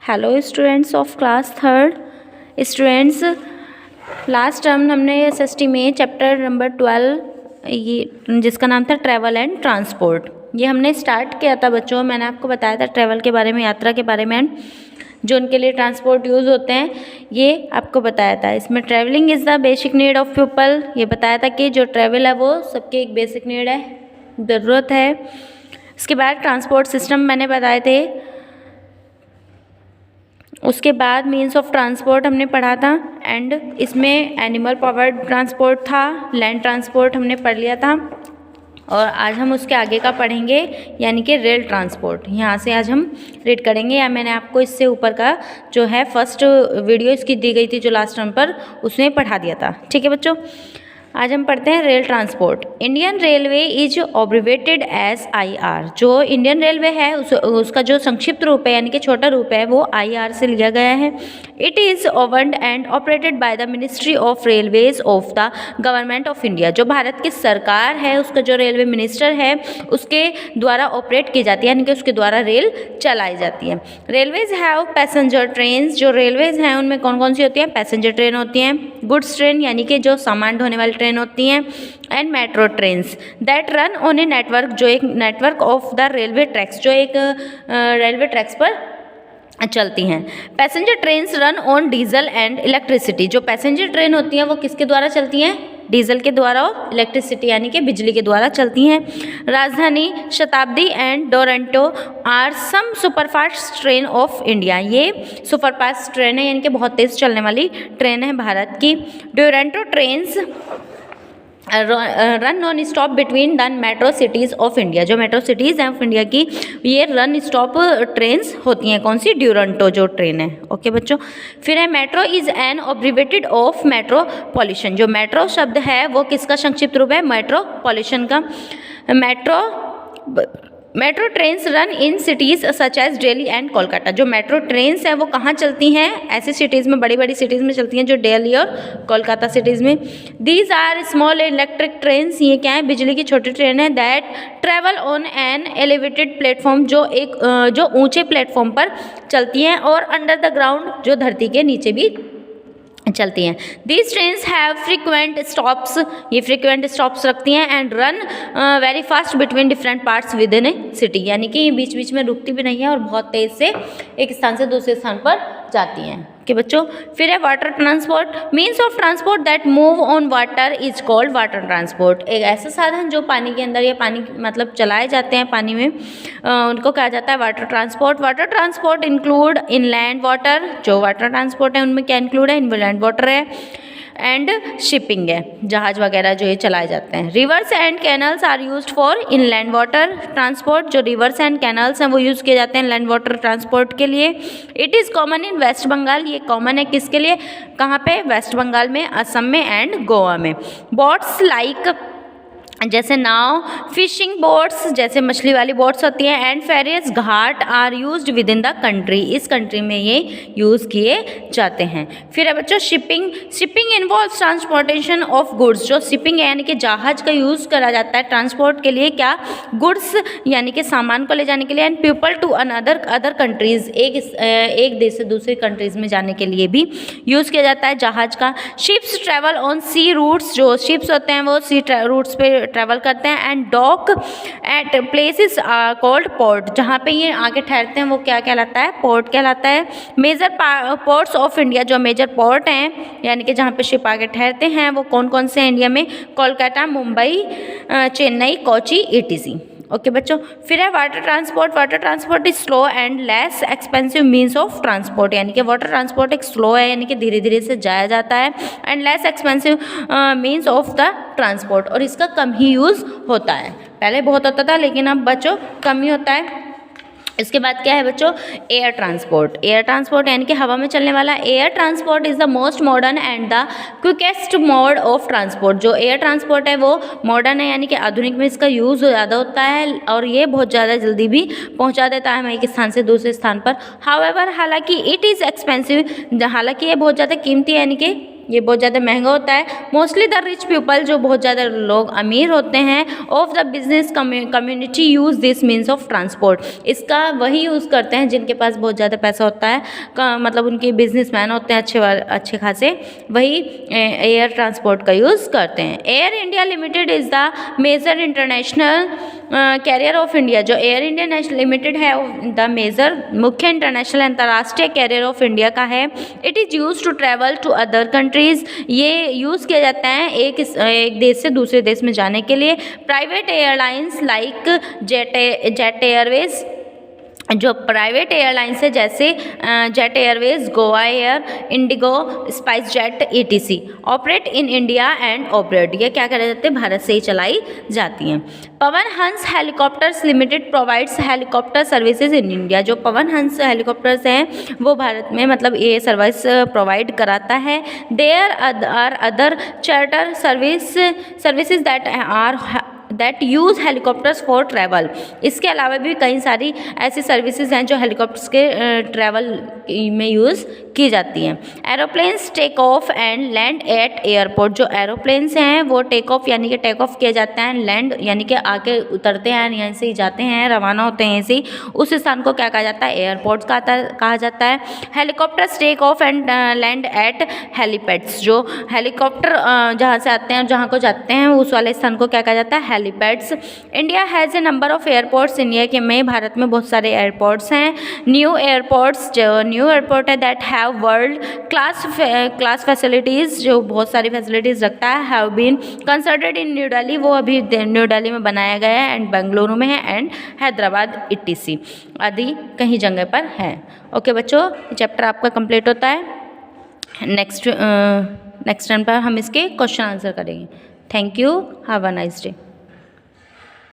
Hello students of class third. Students, last term हमने SST में chapter number 12 ये जिसका नाम था ट्रैवल एंड ट्रांसपोर्ट, ये हमने स्टार्ट किया था बच्चों। मैंने आपको बताया था ट्रैवल के बारे में, यात्रा के बारे में, जो उनके लिए ट्रांसपोर्ट यूज़ होते हैं, ये आपको बताया था। इसमें travelling is the basic need of people, ये बताया था कि जो ट्रैवल है वो सबके एक बेसिक नीड है, ज़रूरत है। इसके बाद ट्रांसपोर्ट सिस्टम मैंने बताए थे। उसके बाद मीन्स ऑफ ट्रांसपोर्ट हमने पढ़ा था, एंड इसमें एनिमल पावर्ड ट्रांसपोर्ट था, लैंड ट्रांसपोर्ट हमने पढ़ लिया था, और आज हम उसके आगे का पढ़ेंगे यानी कि रेल ट्रांसपोर्ट। यहाँ से आज हम रीड करेंगे, या मैंने आपको इससे ऊपर का जो है फर्स्ट वीडियो इसकी दी गई थी जो लास्ट टर्म पर, उसमें पढ़ा दिया था। ठीक है बच्चों, आज हम पढ़ते हैं rail transport. Indian railway is abbreviated as IR। जो इंडियन रेलवे है उसका जो संक्षिप्त रूप है यानी कि छोटा रूप है वो IR से लिया गया है। It is owned and operated by the ministry of railways of the government of India. जो भारत की सरकार है उसका जो रेलवे मिनिस्टर है उसके द्वारा ऑपरेट की जाती है, यानी कि उसके द्वारा रेल चलाई जाती है। Railways have passenger train. जो रेलवेज हैं उनमें कौन कौन सी होती हैं? पैसेंजर ट्रेन होती हैं, गुड्स ट्रेन यानी कि जो सामान ढोने वाली ट्रेन होती हैं, and metro trains that run on a network, जो एक network of the railway tracks, जो एक रेलवे ट्रैक्स पर चलती हैं। Passenger trains run on diesel and electricity. जो पैसेंजर ट्रेन होती हैं वो किसके द्वारा चलती हैं? डीजल के द्वारा और इलेक्ट्रिसिटी यानी कि बिजली के द्वारा चलती हैं। Rajdhani, Shatabdi and Duronto are some superfast train of India. ये सुपरफास्ट ट्रेन है यानी कि बहुत तेज़ चलने वाली ट्रेन है भारत की। Duronto trains run non stop between the metro cities of India. जो मेट्रो सिटीज़ हैं ऑफ इंडिया की ये रन स्टॉप ट्रेन्स होती हैं। कौन सी? ड्यूरंटो जो ट्रेन है। ओके बच्चों, फिर है metro is an abbreviated of metropolitan. जो मेट्रो शब्द है वो किसका संक्षिप्त रूप है? मेट्रोपॉलिटन का। Metro trains run in cities such as Delhi and Kolkata. जो मेट्रो ट्रेन्स हैं वो कहाँ चलती हैं? ऐसी सिटीज़ में, बड़ी बड़ी सिटीज़ में चलती हैं जो दिल्ली और कोलकाता सिटीज़ में। These are small electric trains. ये क्या है? बिजली की छोटी ट्रेन है। That travel on an elevated platform, जो ऊँचे प्लेटफॉर्म पर चलती हैं, और अंडर द ग्राउंड, जो धरती के नीचे भी चलती हैं। These trains have frequent stops. ये फ्रीक्वेंट स्टॉप्स रखती हैं, and run very fast between different parts with in A city. यानी कि बीच बीच में रुकती भी नहीं है और बहुत तेज़ से एक स्थान से दूसरे स्थान पर जाती हैं। कि बच्चों, फिर है water transport. Means of transport that move on water is called water transport. एक ऐसा साधन जो पानी के अंदर या पानी मतलब चलाए जाते हैं पानी में, उनको कहा जाता है water transport. Water transport include inland water. जो वाटर ट्रांसपोर्ट है उनमें क्या इंक्लूड है? इनलैंड वाटर है, एंड शिपिंग है, जहाज वगैरह जो ये चलाए जाते हैं। Rivers and canals are used for inland water transport. जो रिवर्स एंड कैनल्स हैं वो यूज़ किए जाते हैं इनलैंड वाटर ट्रांसपोर्ट के लिए। It is common in West Bengal. ये कॉमन है किसके लिए? कहाँ पे? वेस्ट बंगाल में, असम में, एंड गोवा में। बोट्स लाइक, जैसे नाव, फिशिंग बोट्स, जैसे मछली वाली बोट्स होती हैं, and ferries, ghat are used with in the country. इस कंट्री में ये यूज़ किए जाते हैं। फिर है बच्चों shipping. Shipping involves transportation of goods. जो शिपिंग है यानी कि जहाज का यूज़ करा जाता है ट्रांसपोर्ट के लिए, क्या? गुड्स यानी कि सामान को ले जाने के लिए, and people to other countries. एक देश से दूसरी कंट्रीज़ में जाने के लिए भी यूज़ किया जाता है जहाज का। Ships travel on sea routes. जो शिप्स होते हैं वो सी रूट्स पे ट्रैवल करते हैं, and dock at places called port. जहाँ पे ये आगे ठहरते हैं वो क्या कहलाता है? पोर्ट कहलाता है। Major ports of India. जो मेजर पोर्ट हैं यानी कि जहाँ पे शिप आगे ठहरते हैं वो कौन कौन से हैं इंडिया में? कोलकाता, मुंबई, चेन्नई, कोची, ETC। ओके बच्चों, फिर है water transport. Water transport is slow and less expensive means of transport. यानी कि वाटर ट्रांसपोर्ट एक स्लो है यानी कि धीरे धीरे से जाया जाता है, and less expensive means of the transport, और इसका कम ही यूज़ होता है। पहले बहुत होता था लेकिन अब बच्चों कम ही होता है। इसके बाद क्या है बच्चों? Air transport. एयर ट्रांसपोर्ट यानी कि हवा में चलने वाला। Air transport is the most modern and the quickest mode of transport. जो एयर ट्रांसपोर्ट है वो मॉडर्न है यानी कि आधुनिक में इसका यूज़ ज़्यादा होता है, और ये बहुत ज़्यादा जल्दी भी पहुंचा देता है हमें एक स्थान से दूसरे स्थान पर। हाउएवर, हालांकि इट इज़ एक्सपेंसिव। हालांकि ये बहुत ज़्यादा कीमती है यानी कि ये बहुत ज़्यादा महंगा होता है। मोस्टली द रिच पीपल, जो बहुत ज़्यादा लोग अमीर होते हैं, of the business community use this means of transport, इसका वही यूज़ करते हैं जिनके पास बहुत ज़्यादा पैसा होता है, मतलब उनके बिजनेसमैन होते हैं अच्छे खासे, वही एयर ट्रांसपोर्ट का यूज़ करते हैं। Air India Limited is the major international carrier of India, जो एयर इंडिया नेशनल लिमिटेड है द मेजर मुख्य इंटरनेशनल अंतर्राष्ट्रीय कैरियर ऑफ इंडिया का है। It is use to travel to other countries, ये यूज़ किया जाता है एक देश से दूसरे देश में जाने के लिए। Private airlines like jet Airways, जो प्राइवेट एयरलाइंस है जैसे jet Airways, Goa air, Indigo, spice jet ETC operate in India and operate, ये क्या करे जाते हैं, भारत से ही चलाई जाती हैं। Pawan Hans helicopters limited provides helicopter services in India, जो पवन हंस हेलीकॉप्टर्स हैं वो भारत में मतलब ये सर्विस प्रोवाइड कराता है। There are other charter services that use helicopters for travel, इसके अलावा भी कई सारी ऐसी सर्विसेज हैं जो हेलीकॉप्टर्स के ट्रैवल में यूज़ की जाती हैं। Aeroplanes take off and land at airport, जो एरोप्लेन्स हैं वो टेक ऑफ यानी कि टेक ऑफ किए जाते हैं, लैंड यानी कि आके उतरते हैं, यहाँ से ही जाते हैं, रवाना होते हैं ऐसे ही, उस स्थान को क्या कहा जाता है, एयरपोर्ट कहा जाता है। Helicopters take off and land at helipads, जो हेलीकॉप्टर जहाँ से आते हैं और जहाँ को जाते हैं उस वाले स्थान को क्या कहा जाता है, helipads. India has a number of airports, India के में भारत में बहुत सारे एयरपोर्ट्स हैं। न्यू एयरपोर्ट्स, जो न्यू एयरपोर्ट है that have world class facilities, जो बहुत सारी फैसिलिटीज़ रखता है, have been constructed in New Delhi, वो अभी न्यू दिल्ली में बनाया गया है, एंड बेंगलुरु में है, एंड हैदराबाद ETC आदि कहीं जगह पर है। ओके बच्चों, चैप्टर आपका कंप्लीट होता है। नेक्स्ट टाइम पर हम इसके क्वेश्चन आंसर करेंगे। Thank you, have a nice day.